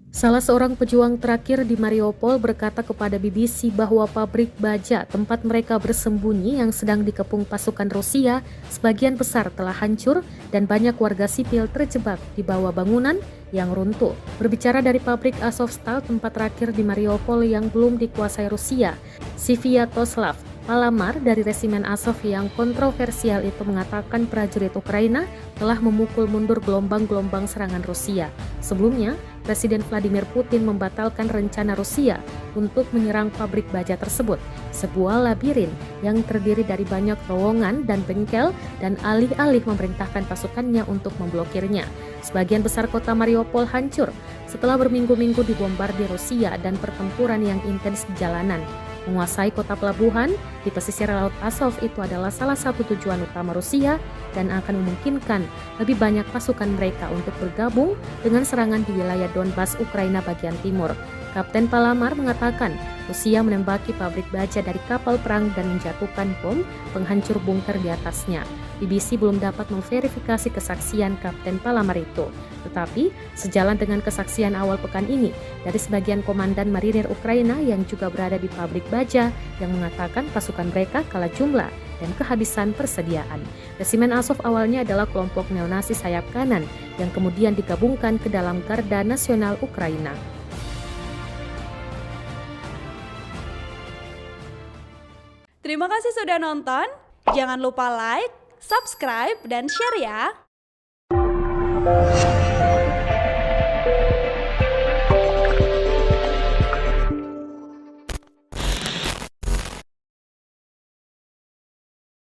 Salah seorang pejuang terakhir di Mariupol berkata kepada BBC bahwa pabrik baja tempat mereka bersembunyi yang sedang dikepung pasukan Rusia sebagian besar telah hancur dan banyak warga sipil terjebak di bawah bangunan yang runtuh. Berbicara dari pabrik Azovstal tempat terakhir di Mariupol yang belum dikuasai Rusia, Sviatoslav Palamar dari resimen Azov yang kontroversial itu mengatakan prajurit Ukraina telah memukul mundur gelombang-gelombang serangan Rusia. Sebelumnya, Presiden Vladimir Putin membatalkan rencana Rusia untuk menyerang pabrik baja tersebut, sebuah labirin yang terdiri dari banyak terowongan dan bengkel dan alih-alih memerintahkan pasukannya untuk memblokirnya. Sebagian besar kota Mariupol hancur setelah berminggu-minggu dibombardir Rusia dan pertempuran yang intens di jalanan. Menguasai kota pelabuhan di pesisir Laut Azov itu adalah salah satu tujuan utama Rusia dan akan memungkinkan lebih banyak pasukan mereka untuk bergabung dengan serangan di wilayah Donbas, Ukraina bagian timur. Kapten Palamar mengatakan Rusia menembaki pabrik baja dari kapal perang dan menjatuhkan bom penghancur bunker di atasnya. BBC belum dapat memverifikasi kesaksian Kapten Palamar itu. Tetapi, sejalan dengan kesaksian awal pekan ini dari sebagian komandan marinir Ukraina yang juga berada di pabrik baja yang mengatakan pasukan mereka kalah jumlah dan kehabisan persediaan. Resimen Azov awalnya adalah kelompok neonasi sayap kanan yang kemudian digabungkan ke dalam Garda Nasional Ukraina. Terima kasih sudah nonton. Jangan lupa like, subscribe, dan share ya.